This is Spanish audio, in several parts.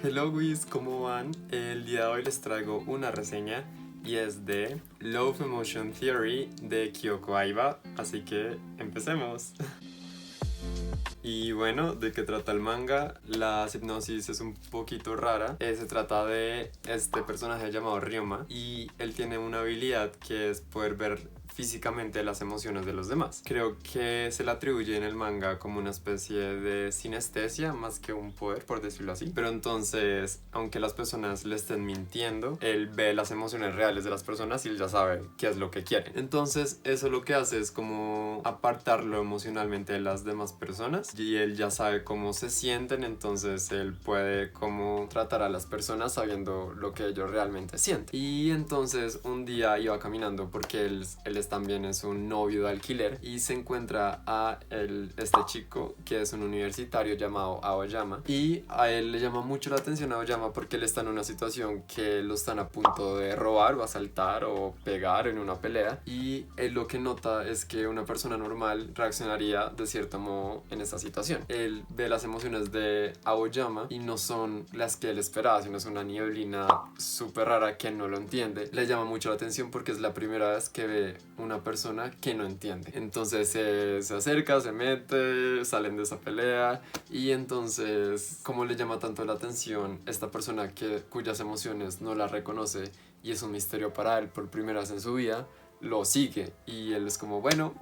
Hello Wiz, ¿cómo van? El día de hoy les traigo una reseña y es de Love Emotion Theory de Kyoko Aiba, así que empecemos. Y bueno, ¿de qué trata el manga? La hipnosis es un poquito rara. Se trata de este personaje llamado Ryoma y él tiene una habilidad que es poder ver físicamente las emociones de los demás. Creo que se le atribuye en el manga como una especie de sinestesia más que un poder, por decirlo así. Pero entonces, aunque las personas le estén mintiendo, él ve las emociones reales de las personas y él ya sabe qué es lo que quieren. Entonces, eso lo que hace es como apartarlo emocionalmente de las demás personas y él ya sabe cómo se sienten, entonces él puede como tratar a las personas sabiendo lo que ellos realmente sienten. Y entonces un día iba caminando porque él también es un novio de alquiler y se encuentra a este chico que es un universitario llamado Aoyama y a él le llama mucho la atención a Aoyama porque él está en una situación que lo están a punto de robar o asaltar o pegar en una pelea y él lo que nota es que una persona normal reaccionaría de cierto modo en esa situación. Él ve las emociones de Aoyama y no son las que él esperaba, sino es una nieblina súper rara que no lo entiende. Le llama mucho la atención porque es la primera vez que ve una persona que no entiende. Entonces se acerca, se mete, salen de esa pelea y entonces como le llama tanto la atención esta persona cuyas emociones no la reconoce y es un misterio para él por primera vez en su vida, lo sigue y él es como bueno,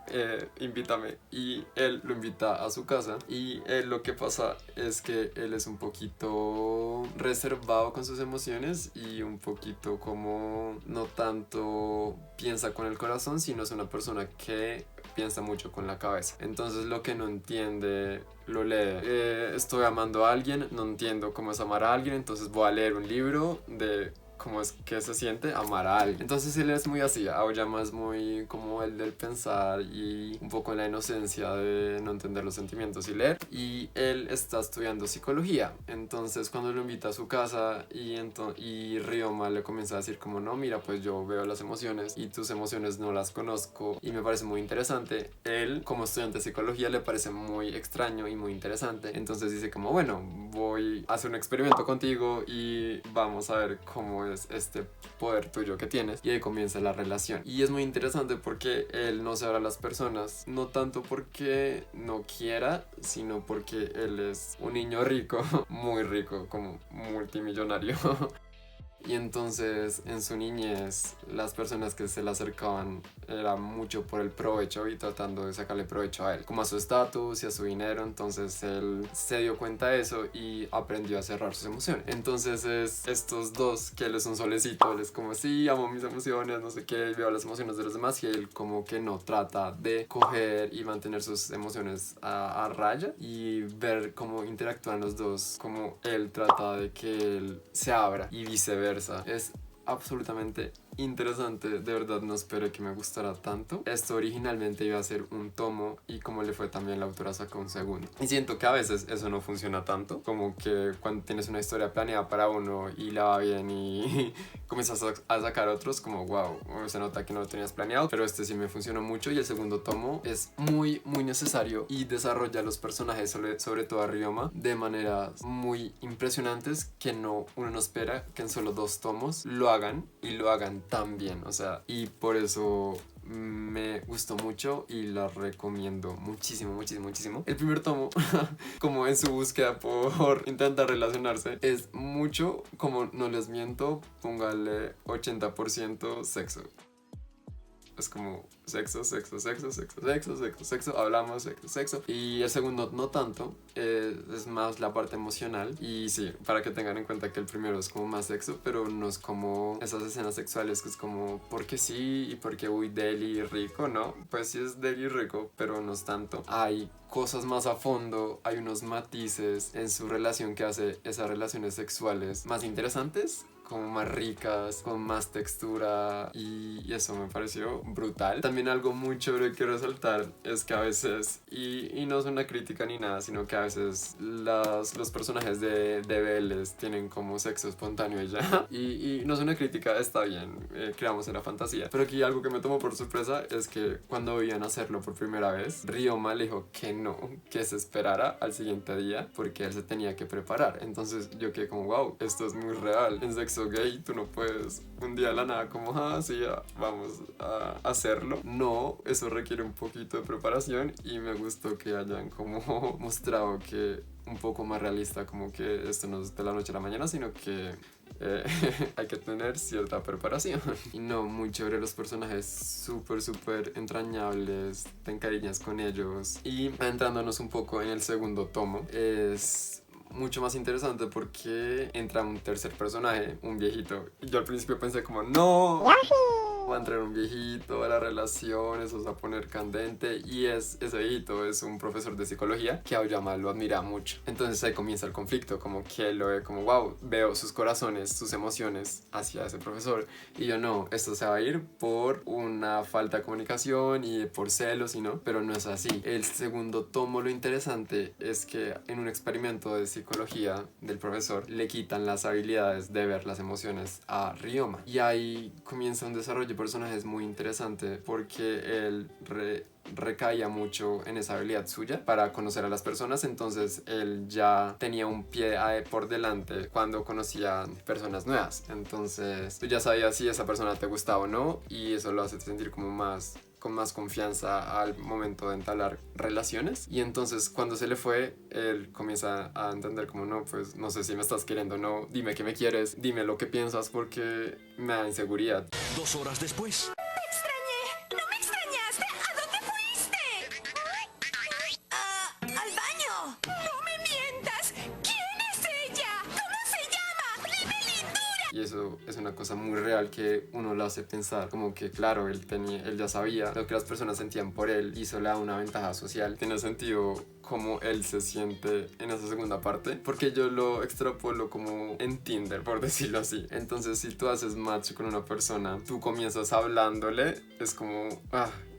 invítame, y él lo invita a su casa y él lo que pasa es que él es un poquito reservado con sus emociones y un poquito como no tanto piensa con el corazón, sino es una persona que piensa mucho con la cabeza. Entonces lo que no entiende lo lee. Estoy amando a alguien, no entiendo cómo es amar a alguien, entonces voy a leer un libro de cómo es que se siente amar a alguien. Entonces él es muy así, Aoyama es muy como el del pensar y un poco la inocencia de no entender los sentimientos y leer. Y él está estudiando psicología. Entonces cuando lo invita a su casa y Ryoma le comienza a decir como no, mira, pues yo veo las emociones y tus emociones no las conozco y me parece muy interesante. Él como estudiante de psicología le parece muy extraño y muy interesante. Entonces dice como bueno, voy a hacer un experimento contigo y vamos a ver cómo es este poder tuyo que tienes, y ahí comienza la relación. Y es muy interesante porque él no se abre a las personas, no tanto porque no quiera, sino porque él es un niño rico, muy rico, como multimillonario. Y entonces en su niñez las personas que se le acercaban era mucho por el provecho y tratando de sacarle provecho a él, como a su estatus y a su dinero. Entonces él se dio cuenta de eso y aprendió a cerrar sus emociones. Entonces es estos dos, que él es un solecito, él es como sí, amo mis emociones, no sé qué, veo las emociones de los demás, y él como que no trata de coger y mantener sus emociones a raya y ver cómo interactúan los dos, como él trata de que él se abra y viceversa. Es absolutamente interesante, de verdad no esperé que me gustara tanto. Esto originalmente iba a ser un tomo y como le fue también, la autora sacó un segundo. Y siento que a veces eso no funciona tanto, como que cuando tienes una historia planeada para uno y la va bien y comienzas a sacar otros, como wow, se nota que no lo tenías planeado, pero este sí me funcionó mucho y el segundo tomo es muy necesario y desarrolla los personajes, sobre todo a Ryoma, de maneras muy impresionantes que uno no espera que en solo 2 tomos lo hagan y lo hagan tan bien, o sea, y por eso me gustó mucho y la recomiendo muchísimo. El primer tomo, como en su búsqueda por intentar relacionarse, es mucho, como no les miento, póngale 80% sexo. Es como sexo, hablamos, sexo. Y el segundo no tanto, es más la parte emocional. Y sí, para que tengan en cuenta que el primero es como más sexo, pero no es como esas escenas sexuales que es como porque sí y porque uy, deli rico, ¿no? Pues sí es deli rico, pero no es tanto. Hay cosas más a fondo, hay unos matices en su relación que hace esas relaciones sexuales más interesantes, como más ricas, con más textura, y eso me pareció brutal. También algo muy chévere que resaltar es que a veces, y no es una crítica ni nada, sino que a veces los personajes de BLs tienen como sexo espontáneo y ya. Y no es una crítica, está bien, creamos en la fantasía. Pero aquí algo que me tomó por sorpresa es que cuando veían hacerlo por primera vez, Ryoma le dijo que no, que se esperara al siguiente día porque él se tenía que preparar. Entonces yo quedé como, wow, esto es muy real. En sexo gay tú no puedes un día de la nada como, sí, ya, vamos a hacerlo. No, eso requiere un poquito de preparación y me gustó que hayan como mostrado que un poco más realista, como que esto no es de la noche a la mañana, sino que hay que tener cierta preparación. Y no, muy chévere los personajes, súper entrañables, te encariñas con ellos. Y entrándonos un poco en el segundo tomo, es mucho más interesante porque entra un tercer personaje, un viejito. Y yo al principio pensé como, no, va a entrar un viejito a la relación, eso se va a poner candente. Y ese viejito es un profesor de psicología que Aoyama lo admira mucho. Entonces ahí comienza el conflicto, como que él lo ve como, wow, veo sus corazones, sus emociones hacia ese profesor. Y yo no, esto se va a ir por una falta de comunicación y por celos y no, pero no es así. El segundo tomo, lo interesante es que en un experimento de psicología del profesor le quitan las habilidades de ver las emociones a Ryoma. Y ahí comienza un desarrollo de personajes muy interesante porque él recaía mucho en esa habilidad suya para conocer a las personas. Entonces él ya tenía un pie por delante cuando conocía personas nuevas. Entonces tú ya sabías si esa persona te gustaba o no, y eso lo hace sentir como más con más confianza al momento de entablar relaciones. Y entonces cuando se le fue, él comienza a entender como, no, pues no sé si me estás queriendo o no, dime que me quieres, dime lo que piensas porque me da inseguridad. 2 horas después. Te extrañé, no me extrañaste. ¿A dónde fuiste? Al baño. No me mientas. ¿Quién es ella? ¿Cómo se llama? Dime, lindura. Y eso es una cosa muy real que uno lo hace pensar, como que claro, él ya sabía lo que las personas sentían por él y eso le da una ventaja social. Tiene sentido cómo él se siente en esa segunda parte, porque yo lo extrapolo como en Tinder, por decirlo así. Entonces si tú haces match con una persona, tú comienzas hablándole, es como,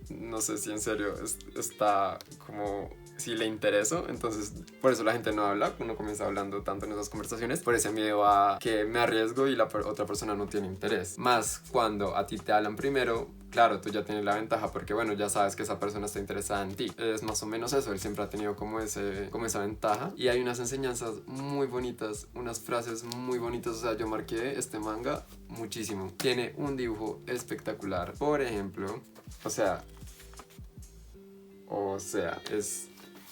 no sé si en serio está como si le intereso. Entonces por eso la gente no habla, uno comienza hablando tanto en esas conversaciones por ese miedo a que me arriesgo y la otra persona no tiene interés. Más cuando a ti te hablan primero, claro, tú ya tienes la ventaja porque bueno, ya sabes que esa persona está interesada en ti. Es más o menos eso, él siempre ha tenido como esa ventaja. Y hay unas enseñanzas muy bonitas, unas frases muy bonitas. O sea, yo marqué este manga muchísimo. Tiene un dibujo espectacular. Por ejemplo, o sea, es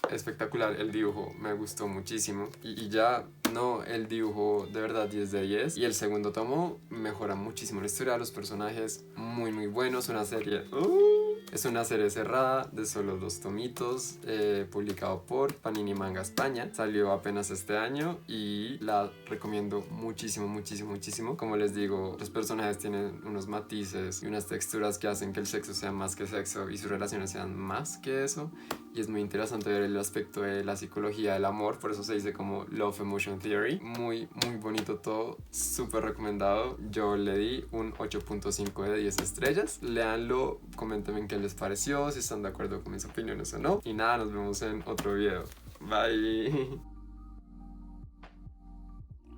espectacular el dibujo, me gustó muchísimo. Y ya, no, el dibujo de verdad 10 de 10. Y el segundo tomo mejora muchísimo la historia, los personajes muy buenos. Es una serie cerrada de solo 2 tomitos, publicado por Panini Manga España. Salió apenas este año y la recomiendo muchísimo. Como les digo, los personajes tienen unos matices y unas texturas que hacen que el sexo sea más que sexo y sus relaciones sean más que eso. Y es muy interesante ver el aspecto de la psicología del amor, por eso se dice como Love Emotion Theory. Muy bonito todo, súper recomendado. Yo le di un 8.5 de 10 estrellas. Léanlo, coméntenme qué les pareció, si están de acuerdo con mis opiniones o no. Y nada, nos vemos en otro video. Bye.